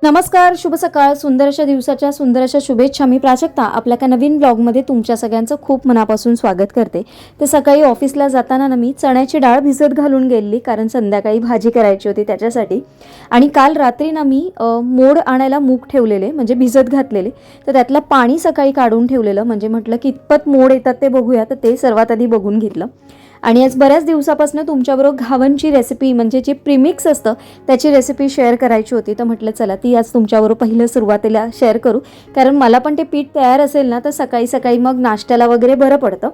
नमस्कार, शुभ सकाळ. सुंदर अशा दिवसाच्या सुंदर अशा शुभेच्छा. मी प्राजक्ता आपल्या एका नवीन ब्लॉगमध्ये तुमच्या सगळ्यांचं खूप मनापासून स्वागत करते. तर सकाळी ऑफिसला जाताना ना मी चण्याची डाळ भिजत घालून गेली, कारण संध्याकाळी भाजी करायची होती त्याच्यासाठी. आणि काल रात्री ना मी मोड आणायला मूग ठेवलेले, म्हणजे भिजत घातलेले. तर त्यातलं पाणी सकाळी काढून ठेवलेलं, म्हणजे म्हटलं कितपत मोड येतात ते बघूया. तर ते सर्वात आधी बघून घेतलं. आणि आज बऱ्याच दिवसापासून तुमच्याबरोबर घावणची रेसिपी, म्हणजे जे प्रीमिक्स असतं त्याची रेसिपी शेअर करायची होती. तर म्हटलं चला ती आज तुमच्याबरोबर पहिलं सुरुवातीला शेअर करू, कारण मला पण ते पीठ तयार असेल ना तर सकाळी सकाळी मग नाश्त्याला वगैरे बरं पडतं.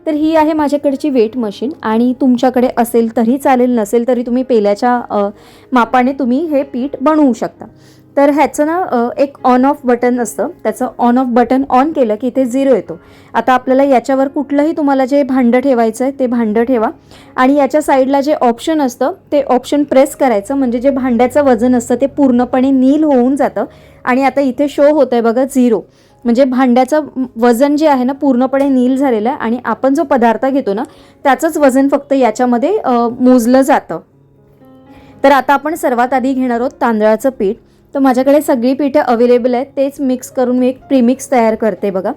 तर ही आहे माझ्याकडची वेट मशीन, आणि तुमच्याकडे असेल तरी चालेल, नसेल तरी तुम्ही पेल्याच्या मापाने तुम्ही हे पीठ बनवू शकता. तर ह्याचं ना एक ऑन ऑफ बटन असतं, त्याचं ऑन ऑफ बटन ऑन केलं की इथे 0 येतो. आता आपल्याला याच्यावर कुठलंही तुम्हाला जे भांडं ठेवायचं आहे ते भांडं ठेवा, आणि याच्या साईडला जे ऑप्शन असतं ते ऑप्शन प्रेस करायचं, म्हणजे जे भांड्याचं वजन असतं ते पूर्णपणे नील होऊन जातं. आणि आता इथे शो होतं आहे बघा 0, म्हणजे भांड्याचं वजन जे आहे ना पूर्णपणे नील झालेलं आहे, आणि आपण जो पदार्थ घेतो ना त्याचंच वजन फक्त याच्यामध्ये मोजलं जातं. तर आता आपण सर्वात आधी घेणार आहोत तांदळाचं पीठ. तर माझ्याकडे सगळी पिठं अवेलेबल आहेत, तेच मिक्स करून मी एक प्रीमिक्स तयार करते बघा.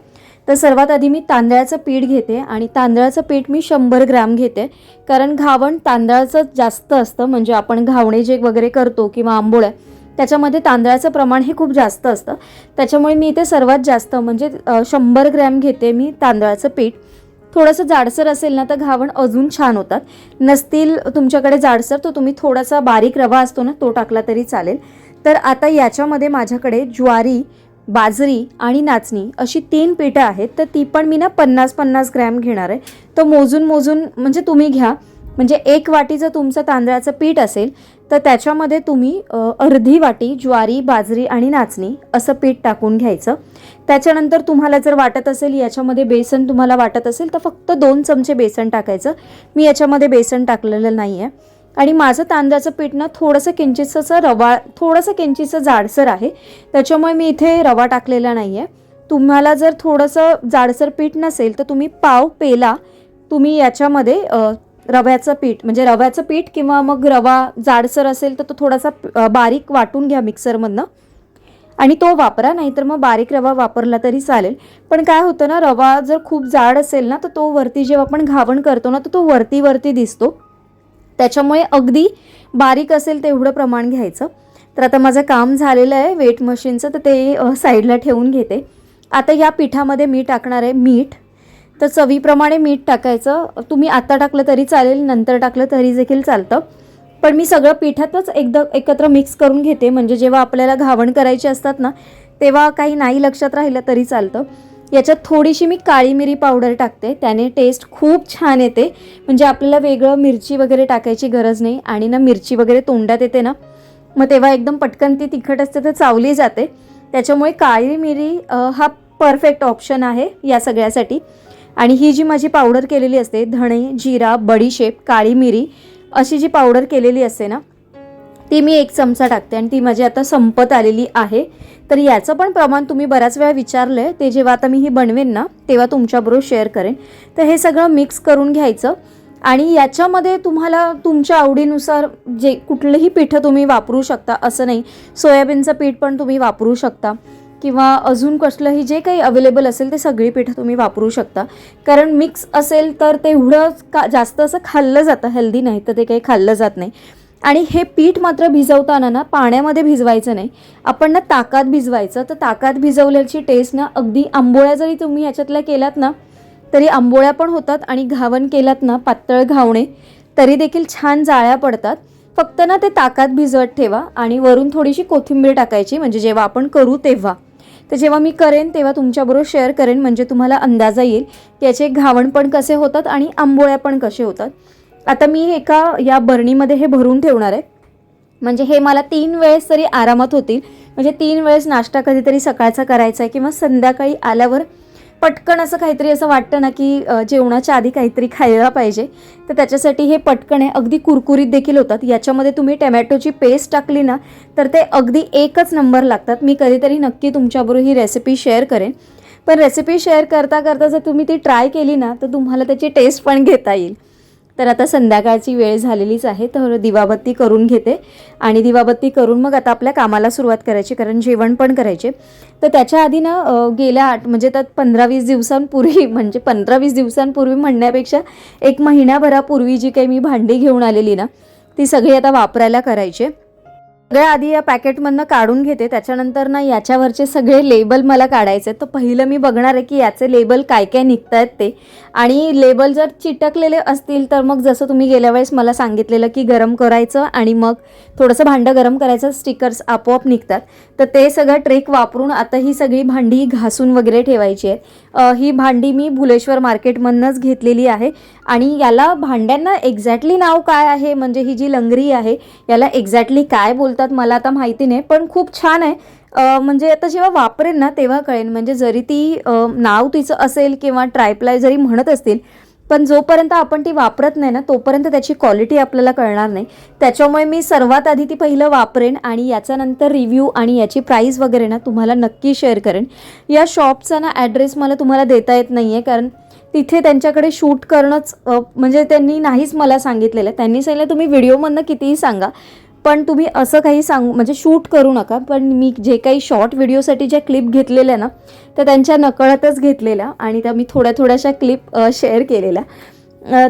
तर सर्वात आधी मी तांदळाचं पीठ घेते, आणि तांदळाचं पीठ मी 100 ग्रॅम घेते, कारण घावण तांदळाचं जास्त असतं. म्हणजे आपण घावणे जे वगैरे करतो किंवा आंबोळ्या, त्याच्यामध्ये तांदळाचं प्रमाण हे खूप जास्त असतं. त्याच्यामुळे मी इथे सर्वात जास्त म्हणजे 100 ग्रॅम घेते मी तांदळाचं पीठ. थोडंसं जाडसर असेल ना तर घावण अजून छान होतात. नसतील तुमच्याकडे जाडसर तर तुम्ही थोडासा बारीक रवा असतो ना तो टाकला तरी चालेल. तर आता याच्यामध्ये माझ्याकडे ज्वारी, बाजरी आणि नाचणी अशी 3 पिठं आहेत. तर ती पण मी ना 50-50 ग्रॅम घेणार आहे. तर मोजून म्हणजे तुम्ही घ्या. म्हणजे 1 वाटी जर तुमचं तांदळाचं पीठ असेल तर त्याच्यामध्ये तुम्ही अर्धी वाटी ज्वारी, बाजरी आणि नाचणी असं पीठ टाकून घ्यायचं. त्याच्यानंतर तुम्हाला जर वाटत असेल याच्यामध्ये बेसन तुम्हाला वाटत असेल तर फक्त 2 चमचे बेसन टाकायचं. मी याच्यामध्ये बेसन टाकलेलं नाही आहे. आणि माझं तांदळाचं पीठ ना थोडंसं किंचितचं जाडसर आहे, त्याच्यामुळे मी इथे रवा टाकलेला नाही आहे. तुम्हाला जर थोडंसं जाडसर पीठ नसेल तर तुम्ही पाव पेला तुम्ही याच्यामध्ये रव्याचं पीठ किंवा मग रवा जाडसर असेल तर तो थोडासा बारीक वाटून घ्या मिक्सरमधनं आणि तो वापरा, नाहीतर मग बारीक रवा वापरला तरी चालेल. पण काय होतं ना, रवा जर खूप जाड असेल ना तर तो वरती जेव्हा आपण घावण करतो ना तर तो वरती दिसतो. त्याच्यामुळे अगदी बारीक असेल तेवढं प्रमाण घ्यायचं. तर आता माझं काम झालेलं आहे वेट मशीनचं, तर ते साईडला ठेवून घेते. आता या पिठामध्ये मी टाकणार आहे मीठ. तर चवीप्रमाणे मीठ टाकायचं. तुम्ही आता टाकलं तरी चालेल, नंतर टाकलं तरी देखील चालतं. पण मी सगळं पिठातच एकत्र मिक्स करून घेते, म्हणजे जेव्हा आपल्याला घावण करायची असतात ना तेव्हा काही नाही लक्षात राहिलं तरी चालतं. याच्यात थोडीशी मी काळी मिरी पावडर टाकते, त्याने टेस्ट खूप छान येते. म्हणजे आपल्याला वेगळं मिरची वगैरे टाकायची गरज नाही. आणि ना मिरची वगैरे तोंडात येते ना मग तेव्हा एकदम पटकन ती तिखट असते तर चावली जाते. त्याच्यामुळे काळी मिरी हा परफेक्ट ऑप्शन आहे या सगळ्यासाठी. आणि ही जी माझी पावडर केलेली असते, धणे, जिरा, बडीशेप, काळी मिरी अशी जी पावडर केलेली असते ना ती मी 1 चमचा टाकते, आणि ती माझी आता संपत आलेली आहे. तर याचं पण प्रमाण तुम्ही बऱ्याच वेळा विचारलं आहे, ते जेव्हा आता मी ही बनवेन ना तेव्हा तुमच्याबरोबर शेअर करेन. तर हे सगळं मिक्स करून घ्यायचं, आणि याच्यामध्ये तुम्हाला तुमच्या आवडीनुसार जे कुठलंही पिठं तुम्ही वापरू शकता, असं नाही. सोयाबीनचं पीठ पण तुम्ही वापरू शकता, किंवा अजून कसलंही जे काही अवेलेबल असेल ते सगळी पिठं तुम्ही वापरू शकता. कारण मिक्स असेल तर तेवढं जास्त असं खाल्लं जातं, हेल्दी नाही तर ते काही खाल्लं जात नाही. आणि हे पीठ मात्र भिजवताना ना पाण्यामध्ये भिजवायचं नाही, आपण ना ताकात भिजवायचं. तर ताकात भिजवल्याची टेस्ट ना अगदी आंबोळ्या जरी तुम्ही याच्यातल्या केलात ना तरी आंबोळ्या पण होतात, आणि घावण केलात ना पातळ घावणे तरी देखील छान जाळ्या पडतात. फक्त ना ते ताकात भिजवत ठेवा, आणि वरून थोडीशी कोथिंबीर टाकायची, म्हणजे जेव्हा आपण करू तेव्हा. तर जेव्हा मी करेन तेव्हा तुमच्याबरोबर शेअर करेन, म्हणजे तुम्हाला अंदाजा येईल की याचे घावण पण कसे होतात आणि आंबोळ्या पण कसे होतात. आता मी एका या बरणीमध्ये हे भरून ठेवणार आहे, म्हणजे हे मला 3 वेळेस तरी आरामात होतील. म्हणजे 3 वेळेस नाश्ता कधीतरी सकाळचा करायचा आहे, किंवा संध्याकाळी आल्यावर पटकन असं काहीतरी असं वाटतं ना की जेवणाच्या आधी काहीतरी खायला पाहिजे, तर त्याच्यासाठी हे पटकन आहे. अगदी कुरकुरीत देखील होतात. याच्यामध्ये तुम्ही टमॅटोची पेस्ट टाकली ना तर ते अगदी एकच नंबर लागतात. मी कधीतरी नक्की तुमच्याबरोबर ही रेसिपी शेअर करेन. पण रेसिपी शेअर करता जर तुम्ही ती ट्राय केली ना तर तुम्हाला त्याची टेस्ट पण घेता येईल. तर आता संध्याकाळची वेळ झालेलीच आहे, तर दिवाबत्ती करून घेते आणि दिवाबत्ती करून मग आता आपल्या कामाला सुरुवात करायची, कारण जेवण पण करायचे. तर त्याच्या आधी ना गेल्या म्हणजे त्यात 15-20 दिवसांपूर्वी, म्हणजे 15-20 दिवसांपूर्वी म्हणण्यापेक्षा 1 महिन्याभरापूर्वी जी काही मी भांडी घेऊन आलेली ना, ती सगळी आता वापरायला करायचे. सगळ्या आधी या पॅकेटमधनं काढून घेते, त्याच्यानंतर ना याच्यावरचे सगळे लेबल मला काढायचे. तर पहिलं मी बघणार आहे की याचे लेबल काय काय निघत आहेत ते, आणि लेबल जर चिटकलेले असतील तर मग जसं तुम्ही गेल्या वेळेस मला सांगितलेलं की गरम करायचं आणि मग थोडंसं भांडं गरम करायचं, स्टिकर्स आपोआप निघतात. तर ते सगळं ट्रिक वापरून आता ही सगळी भांडी घासून वगैरे ठेवायची आहेत. ही भांडी मी भुलेश्वर मार्केटमधनंच घेतलेली आहे आणि याला भांड्यांना एक्झॅक्टली नाव काय आहे, म्हणजे ही जी लंगरी आहे याला एक्झॅक्टली काय बोलतात मला आता माहिती नाही, पण खूप छान आहे. म्हणजे आता जेव्हा वापरेन ना तेव्हा कळेन. म्हणजे जरी ती नाव तिचं असेल किंवा ट्रायप्लाय जरी म्हणत असतील, पण जोपर्यंत आपण ती वापरत नाही ना तोपर्यंत त्याची क्वालिटी आपल्याला कळणार नाही. त्याच्यामुळे मी सर्वात आधी ती पहिलं वापरेन आणि याच्यानंतर रिव्ह्यू आणि याची प्राईस वगैरे ना तुम्हाला नक्की शेअर करेन. या शॉपचा ना ॲड्रेस मला तुम्हाला देता येत नाही आहे, कारण तिथे त्यांच्याकडे शूट करणंच म्हणजे त्यांनी नाहीच मला सांगितलेलं. त्यांनी सांगितलं तुम्ही व्हिडिओमधनं कितीही सांगा, पण तुम्ही असं काही म्हणजे शूट करू नका. पण मी जे काही शॉर्ट व्हिडिओसाठी ज्या क्लिप घेतलेल्या ना त्या त्यांच्या नकळतच घेतलेल्या आणि त्या मी थोड्याशा क्लिप शेअर केलेल्या.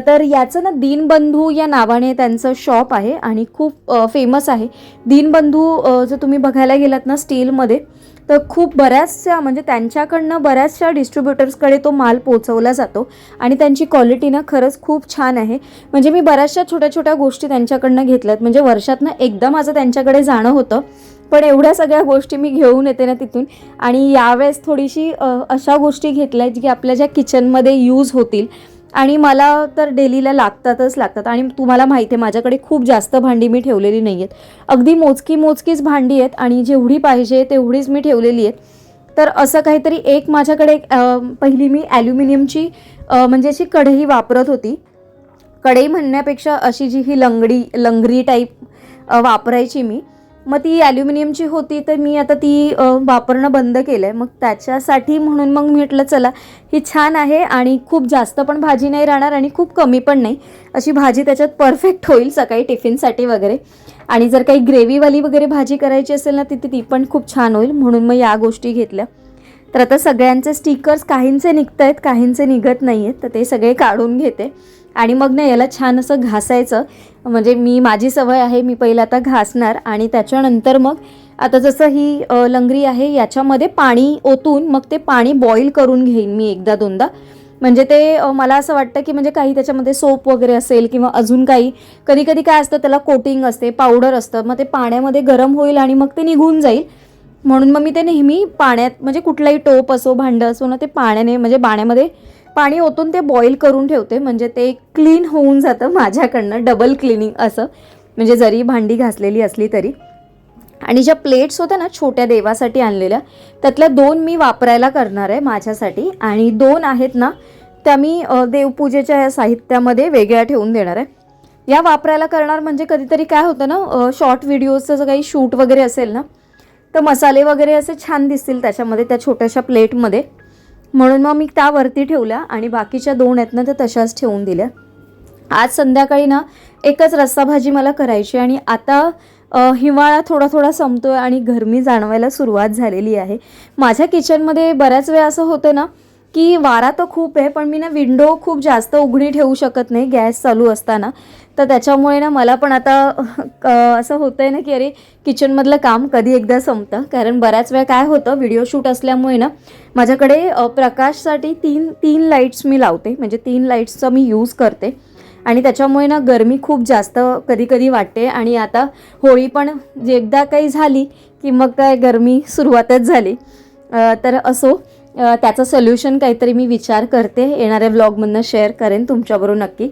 तर याचं ना दीनबंधू या नावाने त्यांचं शॉप आहे आणि खूप फेमस आहे. दीनबंधू जर तुम्ही बघायला गेलात ना स्टीलमध्ये, तर खूप बऱ्याचशा म्हणजे त्यांच्याकडनं बऱ्याचशा डिस्ट्रीब्युटर्सकडे तो माल पोचवला जातो आणि त्यांची क्वालिटी ना खरंच खूप छान आहे. म्हणजे मी बऱ्याचशा छोट्या गोष्टी त्यांच्याकडनं घेतल्यात. म्हणजे वर्षातनं एकदा माझं त्यांच्याकडे जाणं होतं, पण एवढ्या सगळ्या गोष्टी मी घेऊन येते ना तिथून. आणि यावेळेस थोडीशी अशा गोष्टी घेतल्या की आपल्या ज्या किचनमध्ये यूज होतील आणि मला तर डेलीला लागतात. आणि तुम्हाला माहिती आहे माझ्याकडे खूप जास्त भांडी मी ठेवलेली नाही आहेत, अगदी मोजकीच भांडी आहेत आणि जेवढी पाहिजे तेवढीच मी ठेवलेली आहेत. तर असं काहीतरी एक माझ्याकडे पहिली मी ॲल्युमिनियमची म्हणजे अशी कढई वापरत होती. कढई म्हणण्यापेक्षा अशी जी ही लंगरी टाईप वापरायची मी. मग ती ॲल्युमिनियमची होती, तर मी आता ती वापरणं बंद केलं आहे. मग त्याच्यासाठी म्हणून मग म्हटलं चला ही छान आहे आणि खूप जास्त पण भाजी नाही राहणार आणि खूप कमी पण नाही, अशी भाजी त्याच्यात परफेक्ट होईल सकाळी टिफिनसाठी वगैरे. आणि जर काही ग्रेव्हीवाली वगैरे भाजी करायची असेल ना तिथे ती पण खूप छान होईल, म्हणून मग या गोष्टी घेतल्या. तर आता सगळ्यांचे स्टिकर्स काहींचे निघत आहेत, काहींचे निघत नाही आहेत, तर ते सगळे काढून घेते आणि मग ना याला छान असं घासायचं. म्हणजे माझी सवय आहे, मी पहिलं आता घासणार आणि त्याच्यानंतर मग आता जसं ही लंगरी आहे याच्यामध्ये पाणी ओतून मग ते पाणी बॉईल करून घेईन मी 1-2दा. म्हणजे ते मला असं वाटतं की म्हणजे काही त्याच्यामध्ये सोप वगैरे असेल किंवा अजून काही, कधी काय असतं त्याला कोटिंग असते, पावडर असतं, मग ते पाण्यामध्ये गरम होईल आणि मग ते निघून जाईल. म्हणून मग मी ते नेहमी पाण्यात, म्हणजे कुठलाही टोप असो भांडं असो ना, ते पाण्याने म्हणजे पाण्यामध्ये पाणी ओतून ते बॉईल करून ठेवते. म्हणजे ते क्लीन होऊन जातं माझ्याकडनं, डबल क्लिनिंग असं, म्हणजे जरी भांडी घासलेली असली तरी. आणि ज्या प्लेट्स होत्या ना छोट्या देवासाठी आणलेल्या, त्यातल्या 2 मी वापरायला करणार आहे माझ्यासाठी आणि 2 आहेत ना त्या मी देवपूजेच्या साहित्यामध्ये वेगळ्या ठेवून देणार आहे. या वापरायला करणार म्हणजे कधीतरी काय होतं ना, शॉर्ट व्हिडिओचं काही शूट वगैरे असेल ना, तर मसाले वगैरे असे छान दिसतील त्याच्यामध्ये त्या छोट्याशा प्लेटमध्ये, म्हणून मग मी त्यावरती ठेवल्या आणि बाकीच्या 2 आहेत ना त्या तशाच ठेवून दिल्या. आज संध्याकाळी ना एकच रस्सा भाजी मला करायची आणि आता हिवाळा थोडा संपतोय आणि गरमी जाणवायला सुरुवात झालेली आहे. माझ्या किचनमध्ये बऱ्याच वेळा असं होतं ना की वारा तर खूप आहे, पण मी ना विंडो खूप जास्त उघडी ठेवू शकत नाही गॅस चालू असताना. तर त्याच्यामुळे ना मला पण आता असं होतं आहे ना की अरे किचनमधलं काम कधी एकदा संपतं. कारण बऱ्याच वेळा काय होतं, व्हिडिओ शूट असल्यामुळे ना माझ्याकडे प्रकाशसाठी 3 लाईट्स मी लावते, म्हणजे 3 लाईट्सचा मी यूज करते आणि त्याच्यामुळे ना गरमी खूप जास्त कधी वाटते. आणि आता होळी पण एकदा काही झाली की मग काय गरमी सुरुवातच झाली. तर असो, त्याचं सोल्युशन काहीतरी मी विचार करते, येणाऱ्या व्लॉगमधनं शेअर करेन तुमच्याबरोबर नक्की.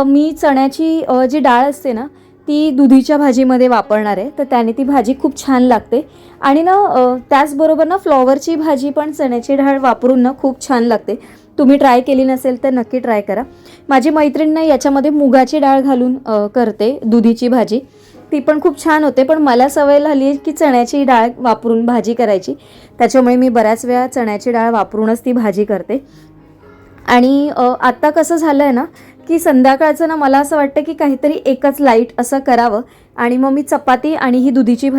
मी चण्याची जी डाळ असते ना ती दुधीच्या भाजीमध्ये वापरणार आहे, तर त्याने ती भाजी खूप छान लागते. आणि ना त्याचबरोबर ना फ्लॉवरची भाजी पण चण्याची डाळ वापरून ना खूप छान लागते. तुम्ही ट्राय केली नसेल तर नक्की ट्राय करा. माझी मैत्रीण ना याच्यामध्ये मुगाची डाळ घालून करते दुधीची भाजी, ती पण खूप छान होते. पण मला सवय झाली आहे की चण्याची डाळ वापरून भाजी करायची, त्याच्यामुळे मी बऱ्याच वेळा चण्याची डाळ वापरूनच ती भाजी करते. आणि आत्ता कसं झालं आहे ना, की संध्याकाळचं ना मला असं वाटतं की काहीतरी एकच लाईट असं करावं आणि मग मी चपाती आणि ही दुधीची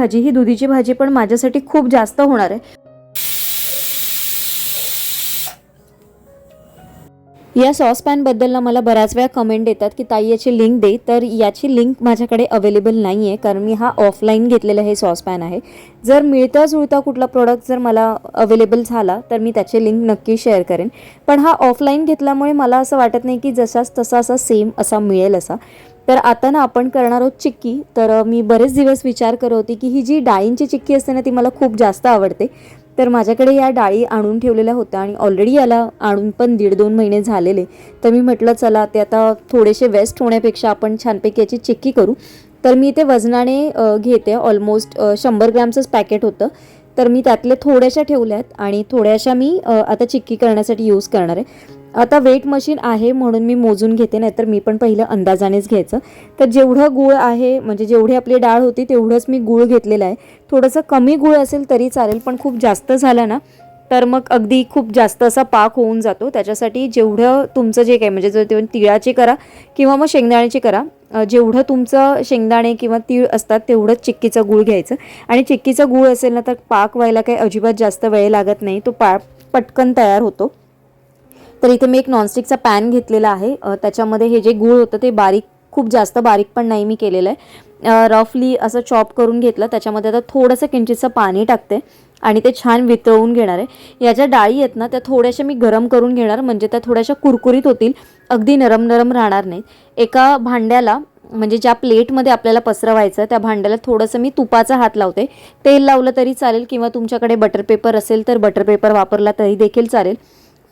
भाजी पण माझ्यासाठी खूप जास्त होणार आहे. या सॉसपॅनबद्दल ना मला बऱ्याच वेळा कमेंट येतात की ताई याची लिंक दे, तर याची लिंक माझ्याकडे अवेलेबल नाही आहे कारण मी हा ऑफलाईन घेतलेला हे सॉसपॅन आहे. जर मिळता जुळता कुठला प्रोडक्ट जर मला अवेलेबल झाला तर मी त्याची लिंक नक्की शेअर करेन, पण हा ऑफलाईन घेतल्यामुळे मला असं वाटत नाही की जसाच तसा असा सेम असा मिळेल असा. तर आता ना आपण करणार आहोत चिक्की. तर मी बरेच दिवस विचार करत होती की ही जी डाळींची चिक्की असते ना ती मला खूप जास्त आवडते. तर माझ्याकडे या डाळी आणून ठेवलेल्या होत्या आणि ऑलरेडी याला आणून पण 1.5-2 महिने झालेले. तर मी म्हटलं चला ते आता थोडेसे वेस्ट होण्यापेक्षा आपण छानपैकी याची चिक्की करू. तर मी ते वजनाने घेते. ऑलमोस्ट 100 ग्रॅमचंच पॅकेट होतं. तर मी त्यातले थोड्याशा ठेवल्या आहेत आणि थोड्याशा मी आता चिक्की करण्यासाठी यूज करणार आहे. आता वेट मशीन आहे म्हणून मी मोजून घेते, नाहीतर मी पण पहिलं अंदाजानेच घ्यायचं. तर जेवढं गूळ आहे म्हणजे जेवढी आपली डाळ होती तेवढंच मी गूळ घेतलेलं आहे. थोडंसं कमी गूळ असेल तरी चालेल, पण खूप जास्त झालं ना तर मग अगदी खूप जास्त असा पाक होऊन जातो. त्याच्यासाठी जेवढं तुमचं जे काही म्हणजे जर ते तिळाची करा किंवा मग शेंगदाण्याची करा, जेवढं तुमचं शेंगदाणे किंवा तीळ असतात तेवढंच चिक्कीचं गूळ घ्यायचं. आणि चिक्कीचा गूळ असेल ना तर पाक व्हायला काही अजिबात जास्त वेळ लागत नाही, तो पटकन तयार होतो. तर इथे मी एक नॉनस्टिकचा पॅन घेतलेला आहे. त्याच्यामध्ये हे जे गूळ होतं ते बारीक, खूप जास्त बारीक पण नाही मी केलेलं आहे, रफली असं चॉप करून घेतलं. त्याच्यामध्ये आता थोडंसं किंचितचं पाणी टाकते आणि ते छान वितळवून घेणार आहे. या ज्या डाळी आहेत ना त्या थोड्याशा मी गरम करून घेणार, म्हणजे त्या थोड्याशा कुरकुरीत होतील, अगदी नरम नरम राहणार नाहीत. एका भांड्याला म्हणजे ज्या प्लेटमध्ये आपल्याला पसरवायचं त्या भांड्याला थोडंसं मी तुपाचा हात लावते. तेल लावलं तरी चालेल किंवा तुमच्याकडे बटर पेपर असेल तर बटर पेपर वापरला तरी देखील चालेल,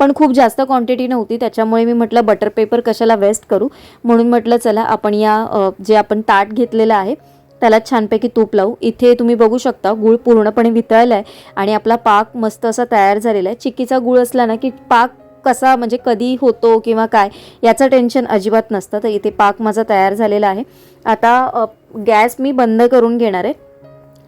पण खूप जास्त क्वांटिटी नव्हती त्याच्यामुळे मी म्हटलं बटर पेपर कशाला वेस्ट करू, म्हणून म्हटलं चला आपण जे आपण ताट घेतलेलं आहे त्याला छानपैकी तूप लावू. इथे तुम्ही बघू शकता गूळ पूर्णपणे वितळला आहे आणि आपला पाक मस्त असा तयार झालेला आहे. चिक्कीचा गूळ असला ना की पाक कसा म्हणजे कधी होतो किंवा काय याचं टेन्शन अजिबात नसतं. तर इथे पाक माझा तयार झालेला आहे. आता गॅस मी बंद करून घेणार आहे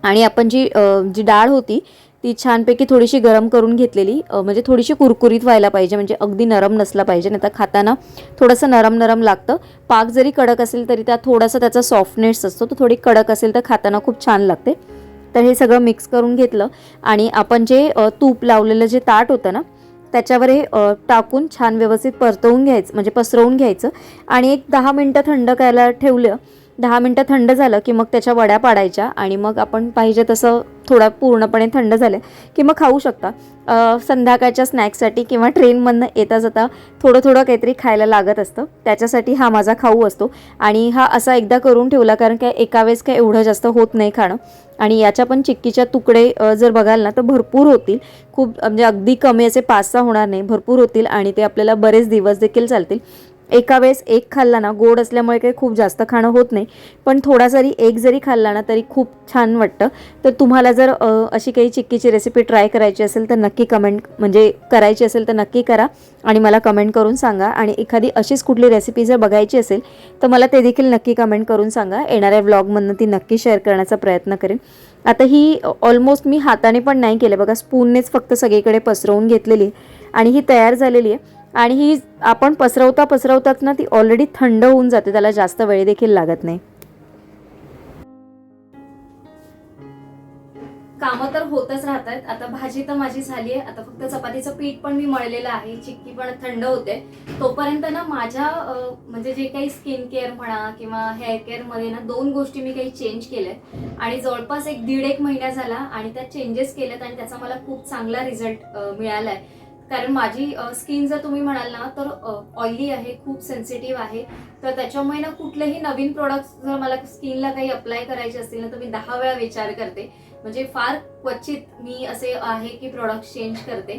आणि आपण जी डाळ होती ती छानपैकी थोडीशी गरम करून घेतलेली, म्हणजे थोडीशी कुरकुरीत व्हायला पाहिजे, म्हणजे अगदी नरम नसला पाहिजे, नाही तर खाताना थोडंसं नरम नरम लागतं. पाक जरी कडक असेल तरी त्यात थोडासा त्याचा सॉफ्टनेस असतो, तो थोडी कडक असेल तर खाताना खूप छान लागते. तर हे सगळं मिक्स करून घेतलं आणि आपण जे तूप लावलेलं जे ताट होतं ना त्याच्यावर हे टाकून छान व्यवस्थित परतवून घ्यायचं, म्हणजे पसरवून घ्यायचं आणि एक 10 मिनटं थंड करायला ठेवलं. 10 मिनटं थंड झालं की मग त्याच्या वड्या पाडायच्या आणि मग आपण पाहिजे तसं थोडा पूर्णपणे थंड झालं की मग खाऊ शकता. संध्याकाळच्या स्नॅक्ससाठी किंवा ट्रेनमधनं येता जाता थोडं थोडं काहीतरी खायला लागत असतं, त्याच्यासाठी हा माझा खाऊ असतो. आणि हा असा एकदा करून ठेवला कारण काय एका वेळेस काय एवढं जास्त होत नाही खाणं. आणि याच्या पण चिक्कीच्या तुकडे जर बघाल ना तर भरपूर होतील, खूप म्हणजे अगदी कमी असे 5-6 होणार नाही, भरपूर होतील आणि ते आपल्याला बरेच दिवस देखील चालतील. एका वेळेस एक खाल्ला ना, गोड असल्यामुळे काही खूप जास्त खाणं होत नाही, पण थोडा जरी एक जरी खाल्ला ना तरी खूप छान वाटतं. तर तुम्हाला जर अशी काही चिक्कीची रेसिपी ट्राय करायची असेल तर नक्की कमेंट, म्हणजे करायची असेल तर नक्की करा आणि मला कमेंट करून सांगा. आणि एखादी अशीच कुठली रेसिपी जर बघायची असेल तर मला ते देखील नक्की कमेंट करून सांगा. येणाऱ्या व्लॉगमधनं ती नक्की शेअर करण्याचा प्रयत्न करेन. आता ही ऑलमोस्ट मी हाताने पण नाही केलं बघा, स्पूननेच फक्त सगळीकडे पसरवून घेतलेली आणि ही तयार झालेली आहे. आणि ही आपण पसरवतात ना ती ऑलरेडी थंड होऊन जाते, त्याला जास्त वेळ देखील लागत नाही. कामं तर होतच राहतात. आता भाजी तर माझी झाली आहे, आता फक्त चपातीचं पीठ पण मी मळलेलं आहे, चिक्की पण थंड होते. तोपर्यंत ना माझ्या म्हणजे जे काही स्किन केअर म्हणा किंवा हेअर केअरमध्ये ना 2 गोष्टी मी काही चेंज केल्यात आणि जवळपास 1-1.5 महिना झाला आणि त्या चेंजेस केल्यात आणि त्याचा मला खूप चांगला रिझल्ट मिळाला आहे. कारण माझी स्किन जर तुम्ही म्हणाल ना तर ऑइली आहे, खूप सेन्सिटिव्ह आहे. तर त्याच्यामुळे ना कुठलेही नवीन प्रोडक्ट्स जर मला स्किनला काही अप्लाय करायचे असतील ना तर मी 10 वेळा विचार करते, म्हणजे फार क्वचित मी असे आहे की प्रोडक्ट चेंज करते.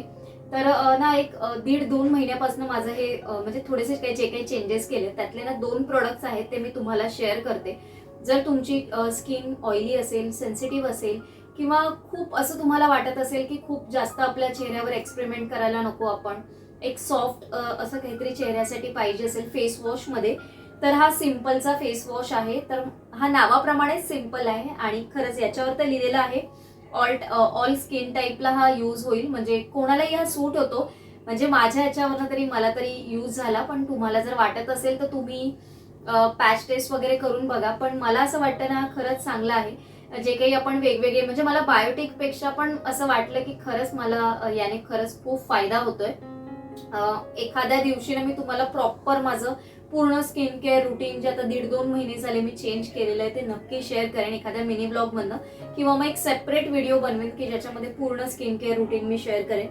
तर ना एक 1.5-2 महिन्यापासून माझं हे म्हणजे थोडेसे जे काही चेंजेस केले त्यातले ना 2 प्रोडक्ट्स आहेत ते मी तुम्हाला शेअर करते. जर तुमची स्किन ऑइली असेल, सेन्सिटिव्ह असेल किंवा खूप असं तुम्हाला वाटत असेल की खूप जास्त आपल्या चेहऱ्यावर एक्सपेरिमेंट करायला नको, आपण एक सॉफ्ट असं काहीतरी चेहऱ्यासाठी पाहिजे असेल फेस वॉशमध्ये, तर हा सिम्पलचा फेस वॉश आहे. तर हा नावाप्रमाणेच सिम्पल आहे आणि खरंच याच्यावर तर लिहिलेलं आहे ऑल स्किन टाईपला हा यूज होईल, म्हणजे कोणालाही हा सूट होतो. म्हणजे माझ्या ह्याच्यावरनं तरी मला तरी यूज झाला. पण तुम्हाला जर वाटत असेल तर तुम्ही पॅच टेस्ट वगैरे करून बघा. पण मला असं वाटतं ना खरंच चांगलं आहे. जे काही आपण वेगवेगळे म्हणजे मला बायोटिकपेक्षा पण असं वाटलं की खरंच मला याने खरंच खूप फायदा होतोय. एखाद्या दिवशी ना मी तुम्हाला प्रॉपर माझं पूर्ण स्किन केअर रुटीन जे आता 1.5-2 महिने झाले मी चेंज केलेलं आहे ते नक्की शेअर करेन एखाद्या मिनी ब्लॉग मधनं, किंवा मग एक सेपरेट व्हिडिओ बनवेन की ज्याच्यामध्ये पूर्ण स्किन केअर रुटीन मी शेअर करेन.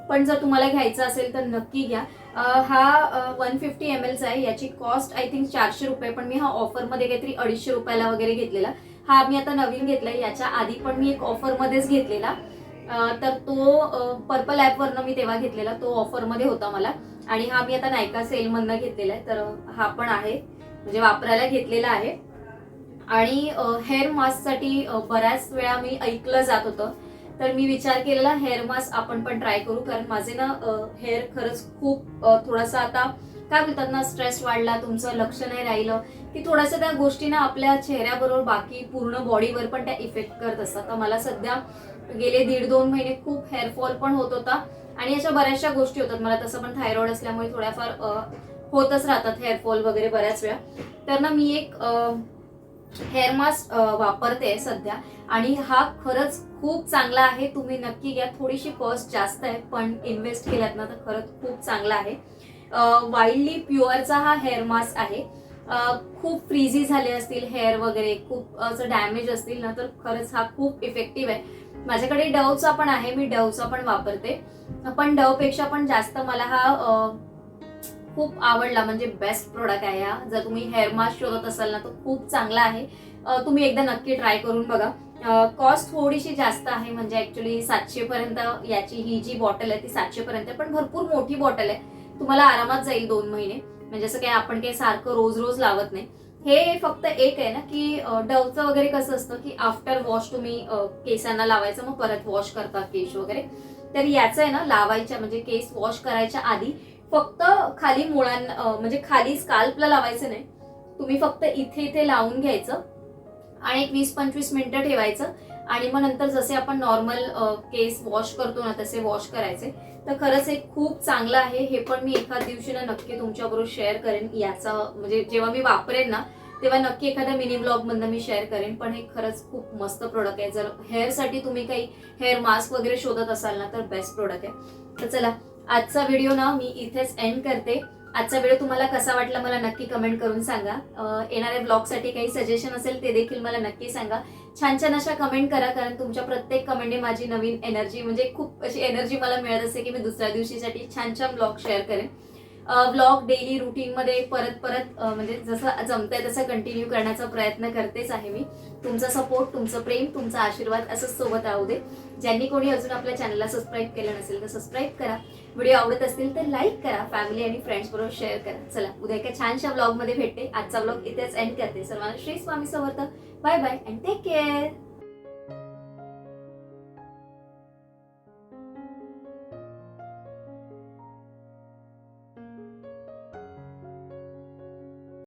पण जर तुम्हाला घ्यायचं असेल तर नक्की घ्या. हा 150 ml आहे. याची कॉस्ट आय थिंक 400 रुपये, पण मी हा ऑफरमध्ये काहीतरी 250 रुपयाला वगैरे घेतलेला. हा मी आता नवीन घेतलाय. याच्या आधी पण मी एक ऑफरमध्येच घेतलेला. तर तो पर्पल ॲपवरनं मी तेव्हा घेतलेला, तो ऑफरमध्ये होता मला. आणि हा मी आता नायका सेलमधनं घेतलेला आहे. तर हा पण आहे म्हणजे वापरायला घेतलेला आहे. आणि हेअर मास्कसाठी बऱ्याच वेळा मी ऐकलं जात होतं, तर मी विचार केलेला हेअर मास्क आपण पण ट्राय करू. कारण माझे ना हेअर खरंच खूप थोडासा आता काय बोलतात ना, स्ट्रेस वाढला, तुमचं लक्ष नाही राहिलं की थोड्याशा त्या गोष्टी ना आपल्या चेहऱ्याबरोबर बाकी पूर्ण बॉडीवर पण त्या इफेक्ट करत असतात. तर मला सध्या गेले 1.5-2 महिने खूप हेअरफॉल पण होत होता आणि अशा बऱ्याचशा गोष्टी होतात. मला तसं पण थायरॉइड असल्यामुळे थोड्याफार होतच राहतात हेअरफॉल वगैरे बऱ्याच वेळा. तर ना मी एक हेअर मास्क वापरते सध्या आणि हा खरंच खूप चांगला आहे. तुम्ही नक्की घ्या. थोडीशी कॉस्ट जास्त आहे पण इन्व्हेस्ट केलात ना तर खरंच खूप चांगला आहे. वाईल्डली प्युअरचा हा हेअर मास्क आहे. खूप फ्रीझी झाले असतील हेअर वगैरे, खूप असं डॅमेज असतील ना तर खरंच हा खूप इफेक्टिव्ह आहे. माझ्याकडे डवचा पण आहे, मी डवचा पण वापरते. पण डवपेक्षा पण जास्त मला हा खूप आवडला. म्हणजे बेस्ट प्रोडक्ट आहे हा. जर तुम्ही हेअर मास्क शोधत असाल ना तर खूप चांगला आहे. तुम्ही एकदा नक्की ट्राय करून बघा. कॉस्ट थोडीशी जास्त आहे, म्हणजे ऍक्च्युली 700 पर्यंत याची ही जी बॉटल आहे ती 700 पर्यंत, पण भरपूर मोठी बॉटल आहे. तुम्हाला आरामात जाईल 2 महिने. म्हणजे असं काय आपण काही सारखं रोज रोज लावत नाही. हे फक्त एक आहे ना की डवचं वगैरे कसं असतं की आफ्टर वॉश तुम्ही केसांना लावायचं, मग परत वॉश करता केस वगैरे. तर याचं आहे ना लावायच्या म्हणजे केस वॉश करायच्या आधी फक्त खाली म्हणजे खाली स्काल्पला लावायचं नाही. तुम्ही फक्त इथे इथे लावून घ्यायचं आणि एक 20-25 मिनिटं ठेवायचं आणि मग नंतर जसे आपण नॉर्मल केस वॉश करतो ना तसे वॉश करायचे. तर खरंच हे खूप चांगलं आहे. हे पण मी एखाद दिवशी ना नक्की तुमच्याबरोबर शेअर करेन. याचा म्हणजे जेव्हा मी वापरेन ना तेव्हा नक्की एखाद्या मिनी ब्लॉग मधनं मी शेअर करेन. पण हे खरंच खूप मस्त प्रोडक्ट आहे. जर हेअरसाठी तुम्ही काही हेअर मास्क वगैरे शोधत असाल ना तर बेस्ट प्रोडक्ट आहे. तर चला, आजचा व्हिडिओ ना मी इथेच एंड करते. आजचा व्हिडिओ तुम्हाला कसा वाटला मला नक्की कमेंट करून सांगा. येणाऱ्या ब्लॉगसाठी काही सजेशन असेल ते देखील मला नक्की सांगा. छान छान अशा कमेंट करा, कारण तुमच्या प्रत्येक कमेंटने माझी नवीन एनर्जी म्हणजे खूप अशी एनर्जी मला मिळत असते की मी दुसऱ्या दिवशीसाठी छान छान ब्लॉग शेअर करेन. ब्लॉग डेली रुटीनमध्ये परत परत म्हणजे जसं जमतंय तसं कंटिन्यू करण्याचा प्रयत्न करतेच आहे मी. तुमचा सपोर्ट, तुमचं प्रेम, तुमचा आशीर्वाद असंच सोबत राहू दे. ज्यांनी कोणी अजून आपल्या चॅनलला सबस्क्राईब केलं नसेल तर सबस्क्राईब करा. व्हिडिओ आवडत असतील तर लाईक करा, फॅमिली आणि फ्रेंड्स बरोबर शेअर करा. चला, उद्या एका छानशा ब्लॉग मध्ये भेटते. आजचा ब्लॉग इथेच एंड करते. सर्वांना Shri Swami Samarth. Bye bye and take care.